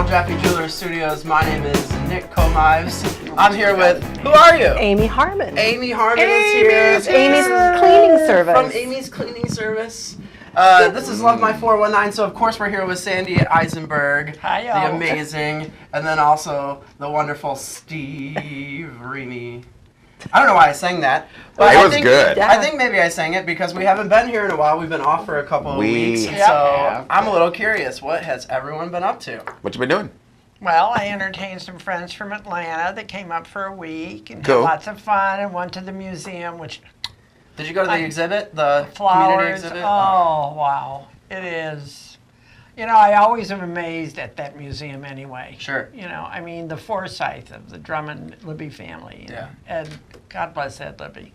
Harold Jaffe Jewelers Studios. My name is Nick Komives. I'm here with, who are you? Amy Harmon. Amy Harmon is here. It's Amy's Cleaning Service. From Amy's Cleaning Service. This is Love My 419, so of course we're here with Sandy Eisenberg, the amazing, and then also the wonderful Steve Reamy. I don't know why I sang that, but it was good. I think maybe I sang it because we haven't been here in a while. We've been off for a couple of weeks, so I'm a little curious. What has everyone been up to? What you been doing? Well, I entertained some friends from Atlanta that came up for a week and Cool. had lots of fun and went to the museum, which Did you go to the exhibit, the community flowers. exhibit? Oh, wow. It is. You know, I always am amazed at that museum anyway. Sure. You know, I mean, the foresight of the Drummond Libby family. Yeah. And God bless Ed Libby.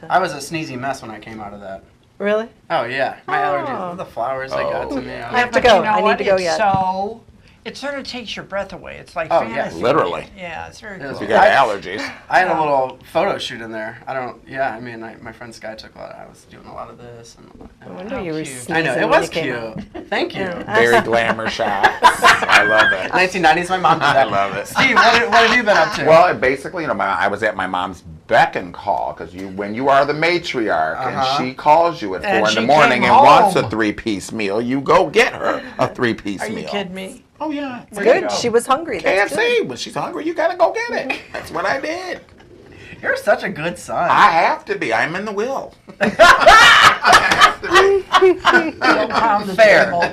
I was a sneezy mess when I came out of that. Really? Oh, yeah. My allergies, the flowers they got to me. I have to go. I need to go yet. So, it sort of takes your breath away. It's like Oh, fantasy. yeah, literally. Yeah, it's very It was cool. You got allergies. I had a little photo shoot in there. My friend Sky took a lot. I was doing a lot of this. I wonder you were cute. sneezing I know, it when was you came out. cute. Thank you. Very glamour shots. I love it. 1990s, my mom did I that. love it. Steve, what have you been up to? Well, basically, you know, I was at my mom's beck and call because when you are the matriarch and she calls you at 4 in the she morning came and wants a home. 3-piece meal, you go get her a 3-piece Are meal. you kidding me? Oh yeah, It's good. She was hungry. That's good. KFC. When she's hungry, you gotta go get it. That's what I did. You're such a good son. I have to be. I'm in the will. Don't pound the Fair. table.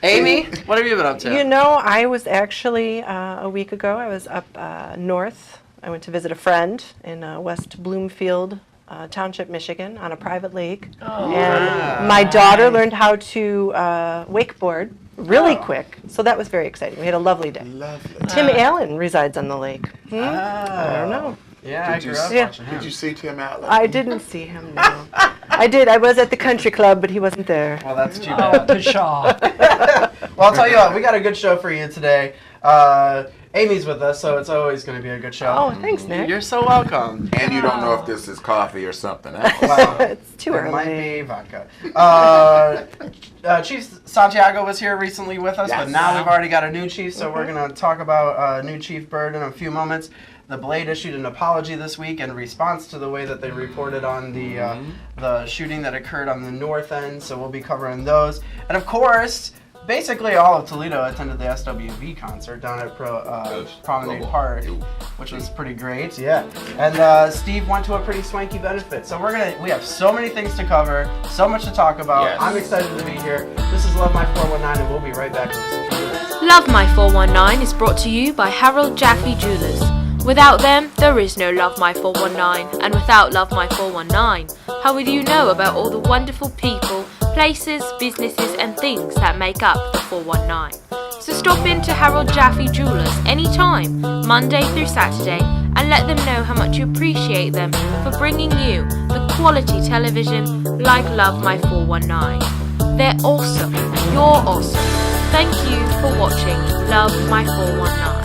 Amy, what have you been up to? You know, I was actually, a week ago, I was up north. I went to visit a friend in West Bloomfield Township, Michigan, on a private lake. And my daughter learned how to wakeboard really quick. So that was very exciting. We had a lovely day. Lovely. Tim Allen resides on the lake. I don't know. Yeah, I Did you grew up see- watching him. Did you see Tim Allen? I didn't see him, no. I did. I was at the country club, but he wasn't there. Well, that's too Oh, bad. pshaw. Well, I'll tell you what, we got a good show for you today. Amy's with us, so it's always going to be a good show. Oh, thanks, Nick. You're so welcome. And you don't know if this is coffee or something else. Wow. It's too It early. might be vodka. Chief Santiago was here recently with us, but Yes. now we've already got a new chief, so we're going to talk about new Chief Byrd in a few moments. The Blade issued an apology this week in response to the way that they reported on the shooting that occurred on the north end, so we'll be covering those. And of course, basically all of Toledo attended the SWV concert down at Promenade Park, which was pretty great. Yeah, and Steve went to a pretty swanky benefit. So we have so many things to cover, so much to talk about. Yes. I'm excited to be here. This is Love My 419, and we'll be right back with this in a few minutes. Love My 419 is brought to you by Harold Jaffe Jewelers. Without them, there is no Love My 419, and without Love My 419, how would you know about all the wonderful people, places, businesses and things that make up the 419? So stop in to Harold Jaffe Jewelers anytime, Monday through Saturday, and let them know how much you appreciate them for bringing you the quality television like Love My 419. They're awesome. You're awesome. Thank you for watching Love My 419.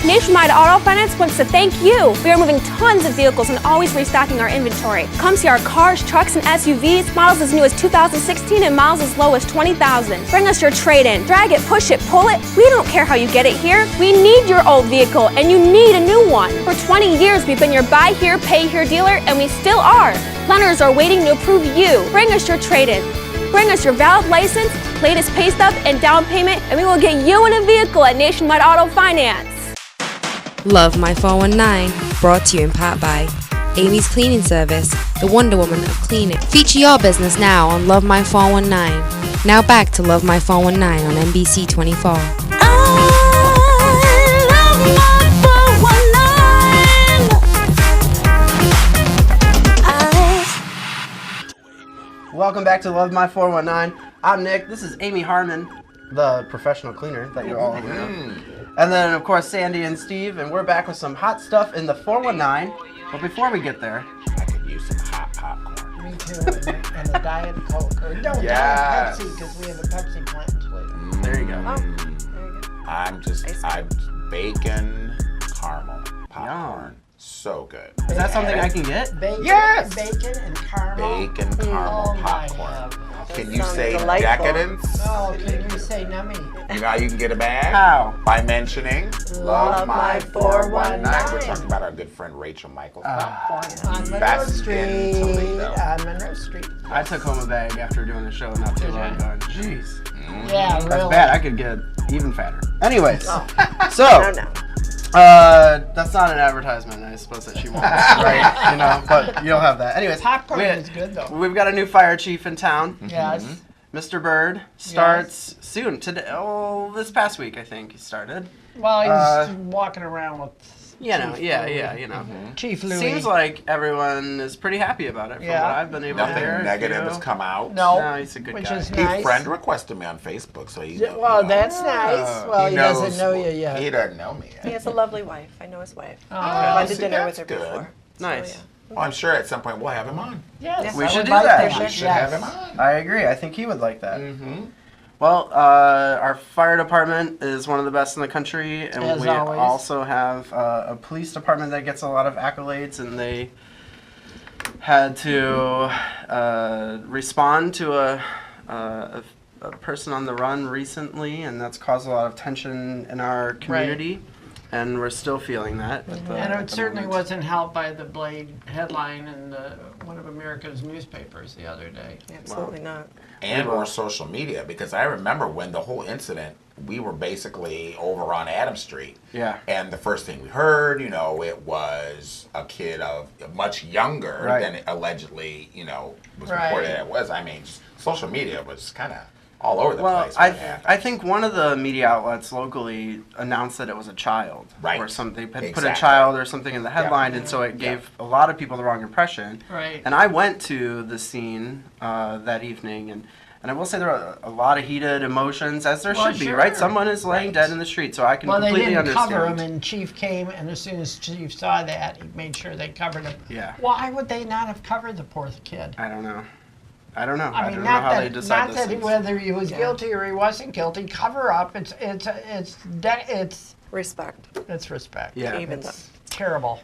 Nationwide Auto Finance wants to thank you. We are moving tons of vehicles and always restocking our inventory. Come see our cars, trucks, and SUVs, models as new as 2016 and miles as low as 20,000. Bring us your trade-in. Drag it, push it, pull it. We don't care how you get it here. We need your old vehicle, and you need a new one. For 20 years, we've been your buy here, pay here dealer, and we still are. Lenders are waiting to approve you. Bring us your trade-in. Bring us your valid license, latest pay stub, and down payment, and we will get you in a vehicle at Nationwide Auto Finance. Love My 419, brought to you in part by Amy's Cleaning Service, the Wonder Woman of cleaning. Feature your business now on Love My 419. Now back to Love My 419 on NBC 24. Welcome back to Love My 419. I'm Nick. This is Amy Harmon, the professional cleaner that you're all aware of. And then, of course, Sandy and Steve, and we're back with some hot stuff in the 419. But before we get there, I could use some hot popcorn. Me too, and a Diet Coke. Or no, Yes. Diet Pepsi, because we have a Pepsi plant in Toledo. there you go. There you go. I'm bacon, caramel popcorn. So good. Is that something I can get? Bacon, Yes! Bacon and caramel. Bacon caramel Oh my popcorn. God. Can you sounds say delightful. decadence? Oh, can you say nummy? You know how you can get a bag? How? By mentioning Love My 419. We're talking about our good friend Rachel Michaels. On Monroe That's in Street. Toledo. On Monroe Street. I took home a bag after doing a show not too long ago. Jeez. Yeah, really. That's bad. I could get even fatter. Anyways, so No. that's not an advertisement, I suppose, that she wants, right? You know, but you'll have that. Anyways, Popcorn is good, though. we've got a new fire chief in town. Yes. Mr. Byrd starts soon. Today, this past week, I think he started. Well, he's walking around with You know, you know. Chief Louis. Seems like everyone is pretty happy about it from Yeah. what I've been able to hear. Nothing negative you has know. come out. No, He's a good which guy. is He nice. friend requested me on Facebook, so he. Well, that's nice. Well, he doesn't knows- know you yet. He doesn't know me He yet. has a lovely wife. I know his wife. Oh, I went to see, dinner with that's her good. before. Nice. So, Well, I'm sure at some point we'll have him on. yes, We I should would do like that. We should Yes. have him on. I agree. I think he would like that. Mm-hmm. Well, our fire department is one of the best in the country, and As we always. also have a police department that gets a lot of accolades, and they had to respond to a person on the run recently, and that's caused a lot of tension in our community, and we're still feeling that. And it certainly wasn't helped by the Blade headline in one of America's newspapers the other day. Absolutely not. And or social media, because I remember when the whole incident, we were basically over on Adams Street. Yeah. And the first thing we heard, you know, it was a kid of much younger Right. than it allegedly, you know, was Right. reported it was. I mean, social media was kind of all over the Well, place. when it happened. I think one of the media outlets locally announced that it was a child, Right. or something. They had put a Exactly. child or something in the headline, and so it gave a lot of people the wrong impression. Right. And I went to the scene that evening, and I will say there were a lot of heated emotions, as there Well, should be, sure. right? Someone is laying Right. dead in the street, so I can Well, they completely didn't understand. cover him, and Chief came, and as soon as Chief saw that, he made sure they covered him. Yeah. Why would they not have covered the poor kid? I don't know. I don't know. I mean, don't know not how they that, decide not those that things. whether he was guilty or he wasn't guilty. Cover up. It's Respect. respect. Yeah. Even It's terrible.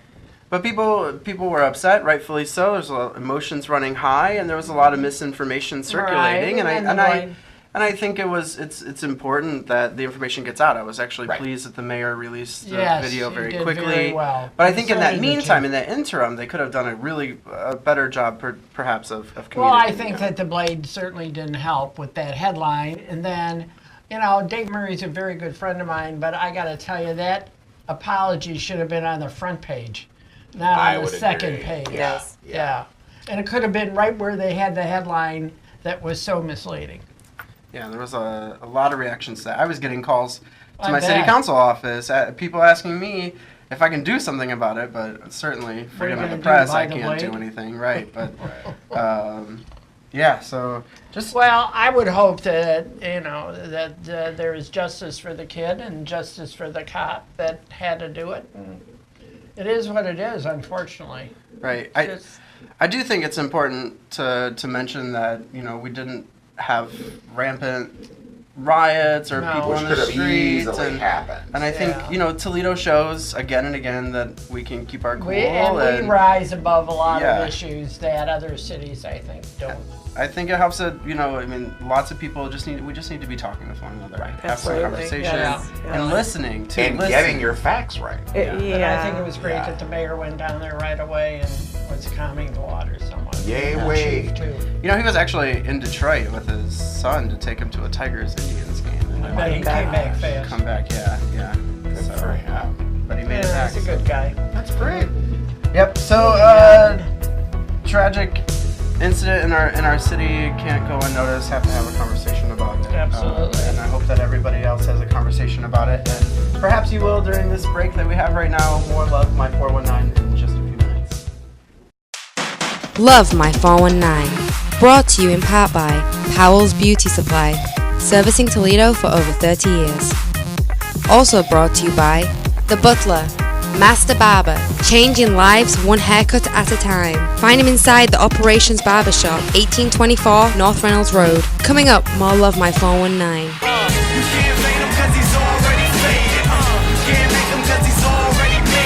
But people were upset, rightfully so. There's a lot of emotions running high, and there was a lot of misinformation circulating. Right, And I think it's important that the information gets out. I was actually Right. pleased that the mayor released the Yes, video he very did quickly. very well. But I think in So that did the meantime, chief. in that interim, they could have done a really better job, perhaps, of communicating. Well, I think that the Blade certainly didn't help with that headline. And then, you know, Dave Murray's a very good friend of mine, but I got to tell you, that apology should have been on the front page, not I on the would second agree. page. Yes. Yeah. And it could have been right where they had the headline that was so misleading. Yeah, there was a lot of reactions to that. I was getting calls to I my city bet. council office, people asking me if I can do something about it, but certainly freedom of gonna the do, press, buy I the can't do blade? anything, right? But yeah, so just Well, I would hope that, you know, that there is justice for the kid and justice for the cop that had to do it. And it is what it is, unfortunately. right. Just- I do think it's important to mention that, you know, we didn't have rampant riots or No. people Which in could the have streets, easily happened. and I think Yeah. you know Toledo shows again and again that we can keep our cool. we rise above a lot Yeah. of issues that other cities, I think, don't. I think it helps that, you know, I mean, lots of people we just need to be talking with one another, having a Absolutely. conversation, Yeah. and listening to And getting your facts right. And I think it was great Yeah. that the mayor went down there right away and was calming the water somewhat. Yay, And way. Chief, too. You know, he was actually in Detroit with his son to take him to a Tigers Indians game. And But he came back fast. come back, yeah. Good So, for him. but he made it Yeah, back. he's a good guy. That's great. Yep. So, tragic incident in our city can't go unnoticed. Have to have a conversation about it. Absolutely. And I hope that everybody else has a conversation about it. And perhaps you will during this break that we have right now. More Love My 419 in just a few minutes. Love My 419. Brought to you in part by Powell's Beauty Supply, servicing Toledo for over 30 years. Also brought to you by The Butler, Master Barber, changing lives one haircut at a time. Find him inside the Operations Barbershop, 1824 North Reynolds Road. Coming up, more Love My 419. You can't fade him cause he's already faded. You can't make him cause he's already made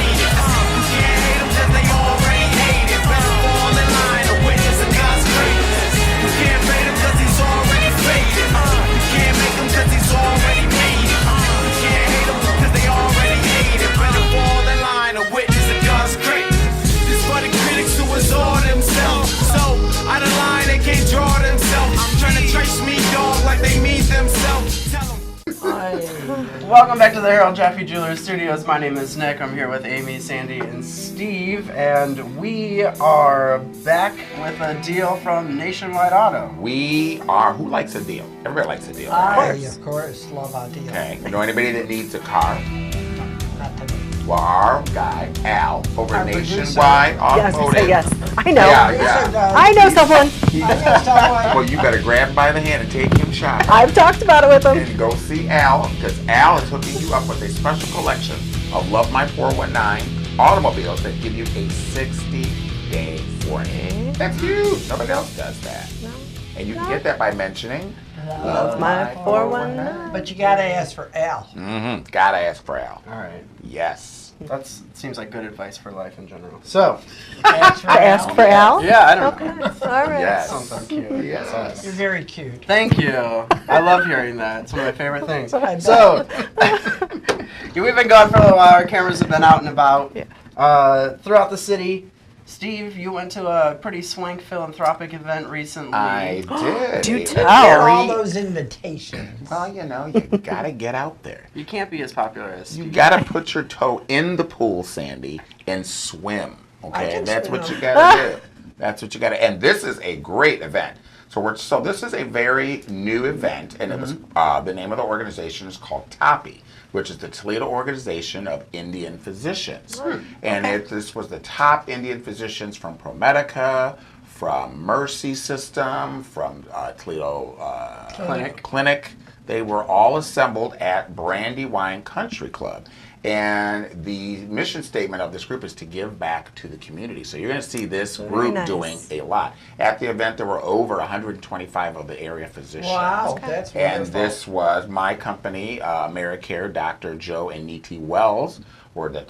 Welcome back to the Harold Jaffe Jewelers Studios. My name is Nick. I'm here with Amy, Sandy, and Steve, and we are back with a deal from Nationwide Auto. We are. Who likes a deal? Everybody likes a deal. I, Right? of course, love our deal. Okay. You know anybody that needs a car? Not to me. Well, our guy Al over Our at producer. Nationwide Yes, Automotive. yes. I know. Yeah. I know someone. Well, you better grab him by the hand and take him shopping. I've talked about it with him. And go see Al, because Al is hooking you up with a special collection of Love My 419 automobiles that give you a 60-day warranty. That's huge. Nobody else does that. And you can get that by mentioning Love my 419. But you gotta ask for Al. Mm-hmm. Gotta ask for Al. All right. Yes. That seems like good advice for life in general. So, Ask for To ask for Al? yeah, I don't Okay. know. All right. Yes. Sounds so cute. Yes. You're very cute. Thank you. I love hearing that. It's one of my favorite things. I bet. So, we've been gone for a little while. Our cameras have been out and about throughout the city. Steve, you went to a pretty swank philanthropic event recently. I did. Do A tell. All very- those invitations. Well, you know, you gotta get out there. You can't be as popular as You Steve. gotta put your toe in the pool, Sandy, and swim. I Okay, can that's what swim. you gotta do. That's what you gotta. And this is a great event. So this is a very new event, and it was the name of the organization is called TOPI, which is the Toledo Organization of Indian Physicians. And this was the top Indian physicians from ProMedica, from Mercy System, from Toledo Clinic. They were all assembled at Brandywine Country Club. And the mission statement of this group is to give back to the community. So you're going to see this group nice. doing a lot. At the event, there were over 125 of the area physicians. Wow, that's And wonderful. this was my company, AmeriCare, Dr. Joe and Niti Wells, were the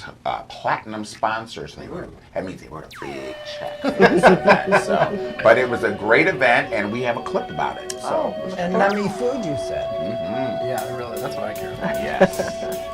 platinum sponsors. That means they wrote a big check for this event. So, but it was a great event, and we have a clip about it. So, And yummy food, you said. Yeah, really. That's what I care about. yes.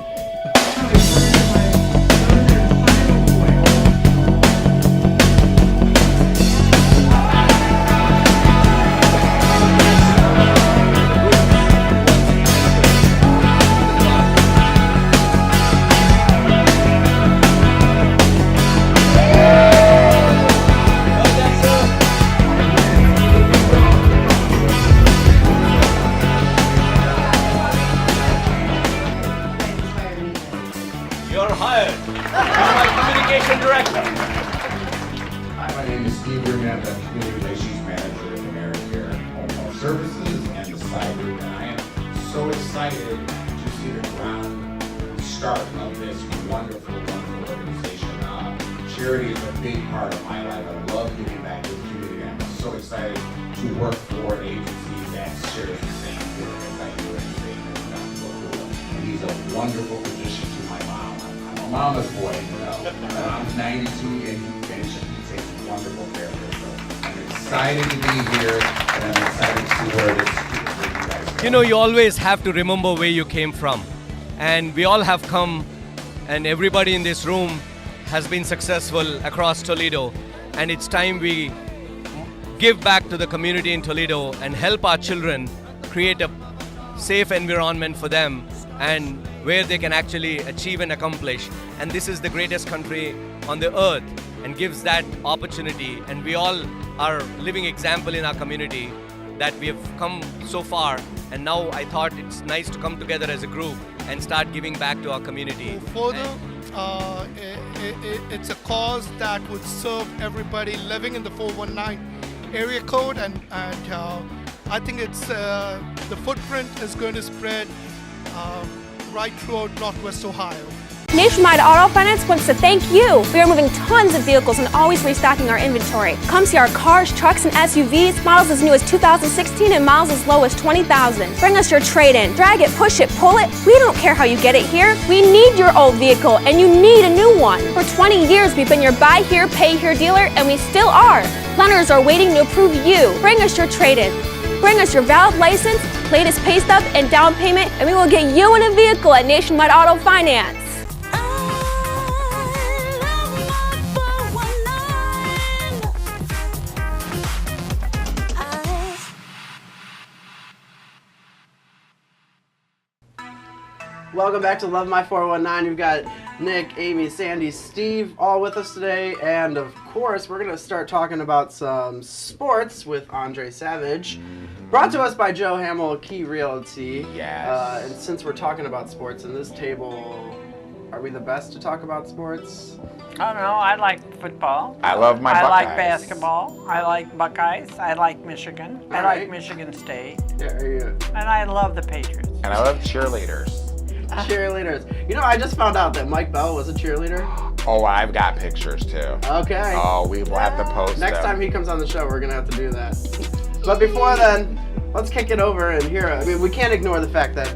You're hired. You're my communication director. Hi, my name is Steve Burnett. I'm Community Relations Manager with AmeriCare Home Health Services and the Side Group. And I am so excited to see the ground start of this wonderful organization. Charity is a big part of my life. I love giving back to the community. I'm so excited to work for an agency that shares the same feeling as I do and the same as Dr. Bokula. And he's a wonderful addition to my mom. I'm a mama's boy, you know. I'm 92 and he takes wonderful care of her. So I'm excited to be here and I'm excited to see where this you guys go. You know, you always have to remember where you came from. And we all have come, and everybody in this room has been successful across Toledo. And it's time we give back to the community in Toledo and help our children create a safe environment for them and where they can actually achieve and accomplish. And this is the greatest country on the earth and gives that opportunity. And we all are living example in our community that we have come so far. And now I thought it's nice to come together as a group and start giving back to our community. Further, it's a cause that would serve everybody living in the 419 area code, and I think it's the footprint is going to spread right throughout Northwest Ohio. Nationwide Auto Finance wants to thank you. We are moving tons of vehicles and always restocking our inventory. Come see our cars, trucks, and SUVs, models as new as 2016 and miles as low as 20,000. Bring us your trade-in. Drag it, push it, pull it. We don't care how you get it here. We need your old vehicle, and you need a new one. For 20 years, we've been your buy here, pay here dealer, and we still are. Lenders are waiting to approve you. Bring us your trade-in. Bring us your valid license, latest pay stub, and down payment, and we will get you in a vehicle at Nationwide Auto Finance. Welcome back to Love My 419. We've got Nick, Amy, Sandy, Steve all with us today. And of course, we're going to start talking about some sports with Andre Savage. Brought to us by Joe Hamill, Key Realty. Yes. And since we're talking about sports in this table, are we the best to talk about sports? I don't know. I like football. I love my I Buckeyes. like basketball. I like Buckeyes. I like Michigan. I All like right. Michigan State. Yeah, are you And I love the Patriots. And I love cheerleaders. cheerleaders? You know, I just found out that Mike Bell was a cheerleader. Oh, I've got pictures too. Okay. Oh, we will have to post Next them. time he comes on the show, we're going to have to do that. But before then, let's kick it over and hear. I mean, we can't ignore the fact that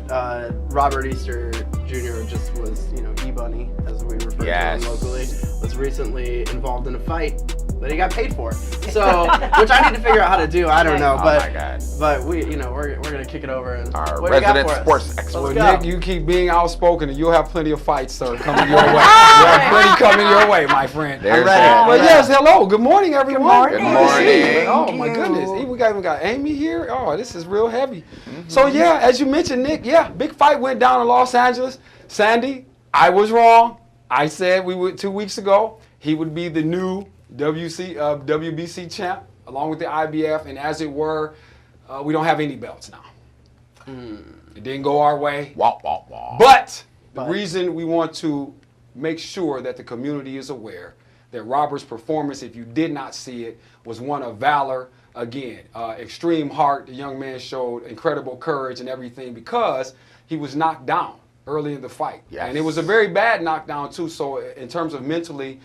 Robert Easter Jr. just was, E-Bunny, as we refer to him locally, was recently involved in a fight that he got paid for. So, which I need to figure out how to do. I don't know, Oh my God. but we, we're gonna kick it over and Our what do you got resident for us? sports expert. Let's Well, go. Nick, you keep being outspoken, and you'll have plenty of fights, sir, coming your way. You'll have plenty coming your way, my friend. There's ready. that. Well, yes, hello. Good morning, everyone. Good morning. to see you. Good Oh, morning. my goodness. We even got Amy here. Oh, this is real heavy. So, yeah, as you mentioned, Nick, big fight went down in Los Angeles. Sandy, I was wrong. I said 2 weeks ago he would be the new WBC champ, along with the IBF, and as it were, we don't have any belts now. It didn't go our way. Wah, wah, wah. But the reason we want to make sure that the community is aware that Robert's performance, if you did not see it, was one of valor. Again, extreme heart. The young man showed incredible courage and everything because he was knocked down early in the fight. Yes. And it was a very bad knockdown too. So in terms of mentally,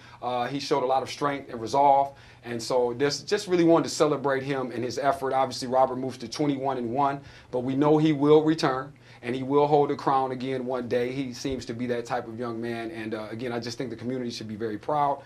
he showed a lot of strength and resolve. And so just really wanted to celebrate him and his effort. Obviously, Robert moves to 21-1, but we know he will return and he will hold the crown again one day. He seems to be that type of young man. And again, I just think the community should be very proud.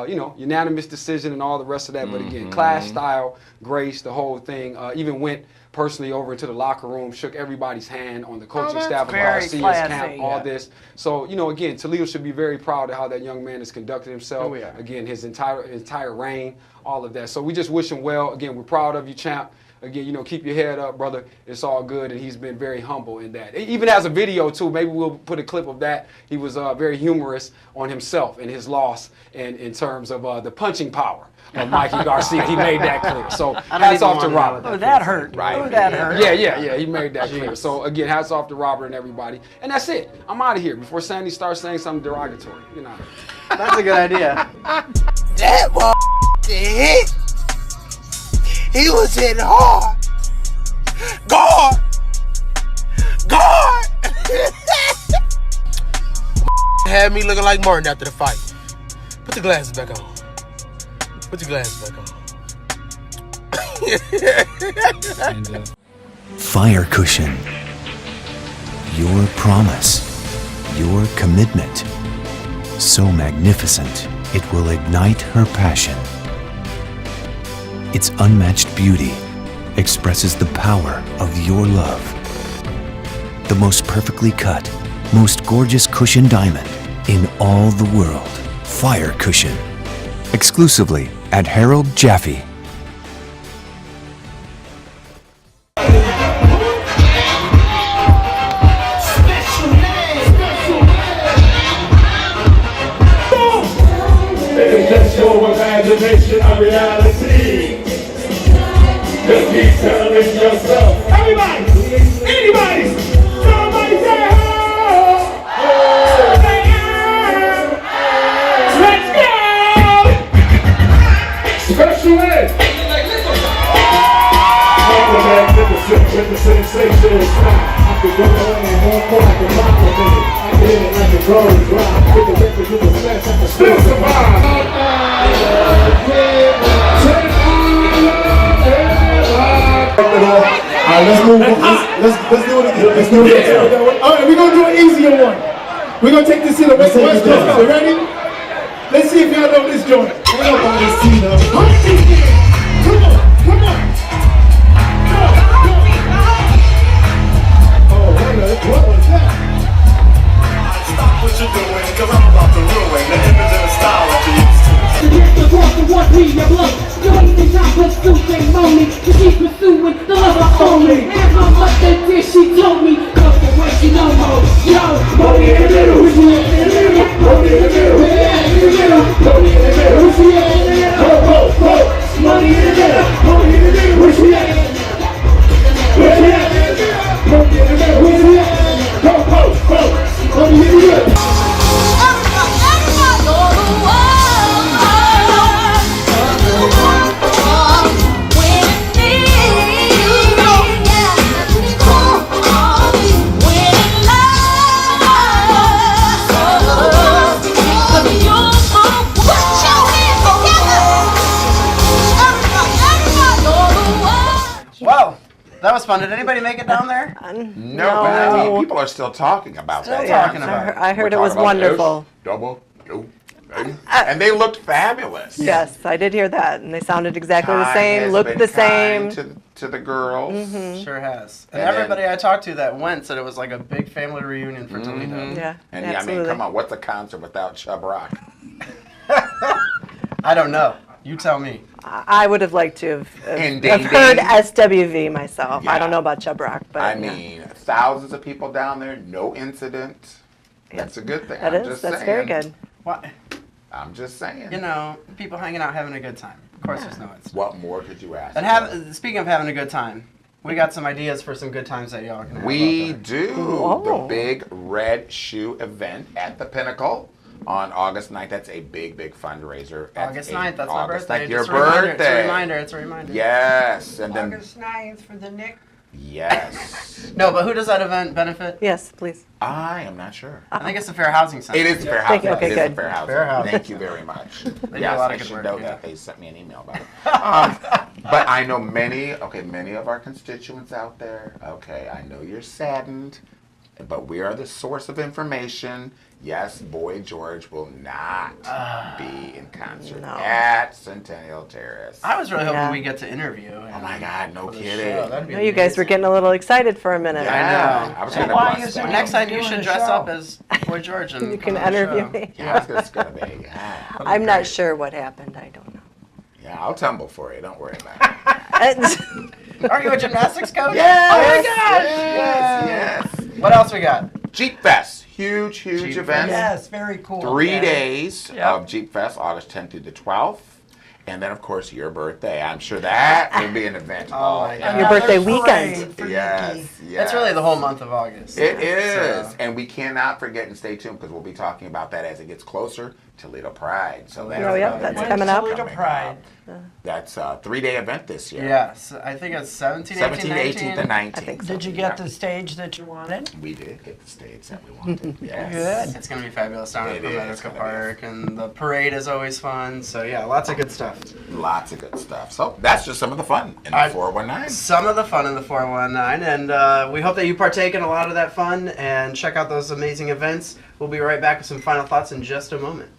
Unanimous decision and all the rest of that. But again, class, style, grace, the whole thing. Even went personally over into the locker room, shook everybody's hand on the coaching that's staff of very RCS classy. camp, all this. So, again, Toledo should be very proud of how that young man has conducted himself. Oh, we are. Again, his entire reign, all of that. So we just wish him well. Again, we're proud of you, champ. Again, keep your head up, brother. It's all good, and he's been very humble in that. Even as a video, too, maybe we'll put a clip of that. He was very humorous on himself and his loss and in terms of the punching power of Mikey Garcia. He made that clear. So hats off to Robert. Oh, that hurt. Right. Oh, that hurt. Yeah, he made that clear. So again, hats off to Robert and everybody. And that's it. I'm out of here before Sandy starts saying something derogatory. That's a good idea. That hit. He was hitting hard. Guard. Had me looking like Martin after the fight. Put the glasses back on. Fire Cushion. Your promise. Your commitment. So magnificent, it will ignite her passion. Its unmatched beauty expresses the power of your love. The most perfectly cut, most gorgeous cushion diamond in all the world. Fire Cushion. Exclusively at Harold Jaffe. It's just your imagination of reality. Just keep telling yourself. Everybody! Anybody! Somebody say ho! Let's go! Special ed! All the magnificent with the sensational style. I could go on and more like a mile a minute. I can hit it like a gold drop. With the record to the smash, I can still survive. Alright, let's move on. Let's do it again. Let's do it again. Alright, we're gonna do an easier one. We're gonna take this to the West Coast. You ready? Let's see if y'all know this joint. Everybody see them. Come on. Oh, wait a minute. What was that? Stop what you're doing, cause I'm about to ruin the image and the style that you used to. You ain't the top of Susan Money. You keep pursuing the love of only. And my mother did, she told me, cause the way she know more. Yo, That was fun. Did anybody make it down there? No, but I mean, people are still talking about Still that. talking about it. I heard it We're was talking about wonderful. double, and they looked fabulous. Yes, I did hear that, and they sounded exactly the Time same, has looked been the same. kind to the girls. Sure has. And And everybody I talked to that went said it was like a big family reunion for Toledo. Yeah, And absolutely. I mean, come on, what's a concert without Chub Rock? I don't know. You tell me. I would have liked to And have Ding heard Ding. SWV myself. I Yeah. don't know about Chub Rock, but I yeah. mean, thousands of people down there, no incident. That's a good thing. That I'm is. just That's saying. very good. What? I'm just saying. You know, people hanging out having a good time. Of course, there's no incident. What more could you ask? And speaking of having a good time, we got some ideas for some good times that y'all can have. We out there. do Oh. the big Red Shoe event at the Pinnacle on August 9th. That's a big, big fundraiser. August 9th, that's my August birthday. 9th, your Just a reminder, birthday. It's a reminder. It's a reminder. Yes, and then August 9th for the Nick. yes. No, but who does that event benefit? Yes, please. I am not sure. I think it's the Fair Housing Center. It is the Fair Thank Housing. you. Okay, It is the good. Fair Housing. Fair Housing. Thank you very much. They do Yes, a lot I of good should work, know yeah. that. They sent me an email about it. But I know many of our constituents out there. Okay, I know you're saddened, but we are the source of information. Yes, Boy George will not be in concert No. at Centennial Terrace. I was really hoping Yeah. we get to interview. Oh my God, no for the kidding. show. That'd be I know you guys were amazing. getting a little excited for a minute. Yeah, know. I was So gonna why bust is it down. Next time you Doing should a dress show. up as Boy George and You can come on the interview show. me. Yeah, it's gonna be. Yeah. I'm not sure what happened. I don't know. Yeah, I'll tumble for you. Don't worry about it. Are you a gymnastics coach? Yes, Oh my gosh! yes, Yes. What else we got? Jeep Fest, huge Jeep event. Yes, very cool. 3 days Yep. of Jeep Fest, August 10th through the 12th. And then, of course, your birthday. I'm sure that will be an event. Oh my God. Your birthday Another weekend. parade for Yes, Nikki. yes. It's really the whole month of August. It is. So- And we cannot forget and stay tuned because we'll be talking about that as it gets closer. Toledo Pride. So that's, Oh, yeah, that's When's coming up. Toledo Pride? That's a 3-day event this year. Yes, I think it's 17, 18, 17th, 18th, and 19th. I think so. Did you get the stage that you wanted? We did get the stage that we wanted. Yes. Good. It's going to be fabulous down at It is Medical gonna be. Park, and the parade is always fun. So, yeah, lots of good stuff. Lots of good stuff. So that's just some of the fun in the I- 419. Some of the fun in the 419, and we hope that you partake in a lot of that fun and check out those amazing events. We'll be right back with some final thoughts in just a moment.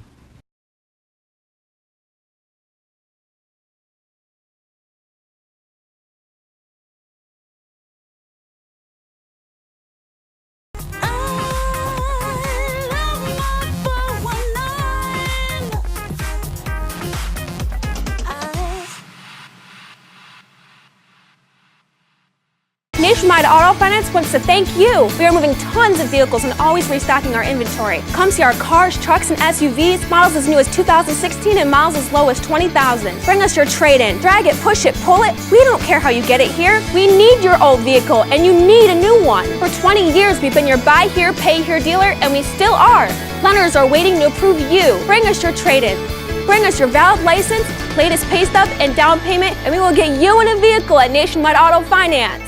Nationwide Auto Finance wants to thank you. We are moving tons of vehicles and always restocking our inventory. Come see our cars, trucks, and SUVs, models as new as 2016 and miles as low as 20,000. Bring us your trade-in. Drag it, push it, pull it. We don't care how you get it here. We need your old vehicle, and you need a new one. For 20 years, we've been your buy here, pay here dealer, and we still are. Lenders are waiting to approve you. Bring us your trade-in. Bring us your valid license, latest pay stub, and down payment, and we will get you in a vehicle at Nationwide Auto Finance.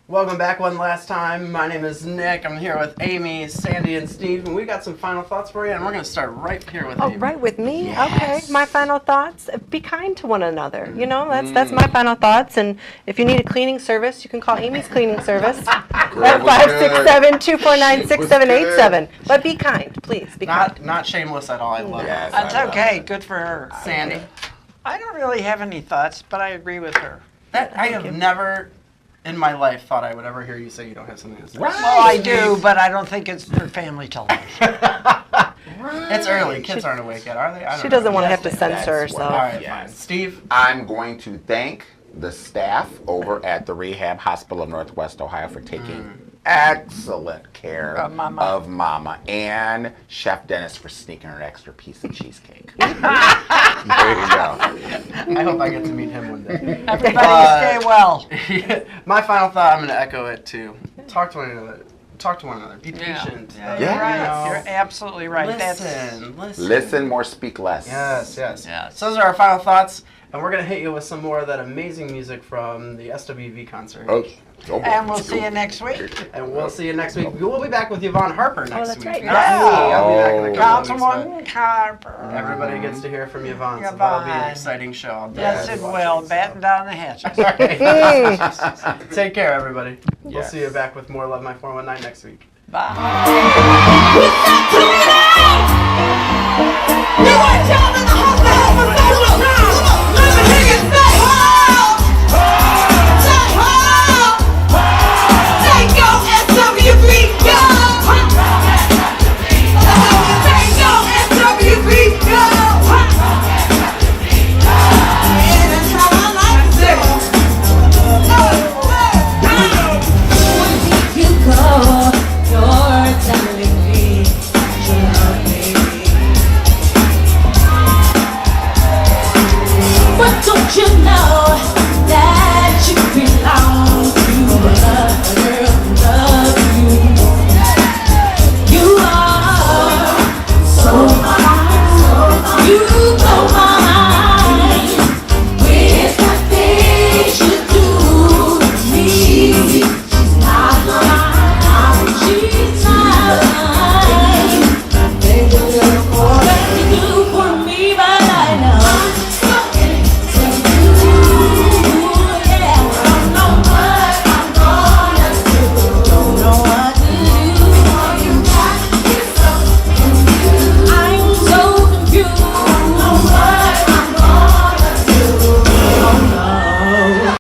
Welcome back one last time. My name is Nick. I'm here with Amy, Sandy, and Steve, and we got some final thoughts for you, and we're going to start right here with Oh, Amy. right with me? Yes. Okay. My final thoughts, be kind to one another. You know, that's my final thoughts. And if you need a cleaning service, you can call Amy's Cleaning Service at 567-249-6787. But be kind, please. Be kind. Not shameless at all. I love Yes, it. That's I love okay. it. Good for her. Sandy, I don't really have any thoughts, but I agree with her. that I have never in my life thought I would ever hear you say you don't have something to say. Right. Well, I do, but I don't think it's for family television. It's early. Kids aren't awake yet, are they? I don't She know. doesn't want to have to That's censor what- herself. All right, Yes. fine. Steve, I'm going to thank the staff over at the Rehab Hospital of Northwest Ohio for taking excellent care Of Mama. of Mama, and Chef Dennis for sneaking her an extra piece of cheesecake. There you go. I hope I get to meet him one day. Everybody stay well. My final thought, I'm going to echo it too. Talk to one another. Be patient. Yeah, Yeah. you're right. You know, You're absolutely right. Listen. Listen more, speak less. Yes. So those are our final thoughts, and we're going to hit you with some more of that amazing music from the SWV concert. Oh, And we'll see you next week. And we'll see you next week. We'll be back with Yvonne Harper next that's week. right. Not me. I'll be back in a couple of weeks, Councilwoman Harper. but everybody gets to hear from Yvonne, so that'll be an Yvonne. exciting show. I'll Yes, it definitely will. watch Batten down the hatches. Take care, everybody. We'll Yes. see you back with more Love My 419 next week. Bye. You want y'all in the house to have a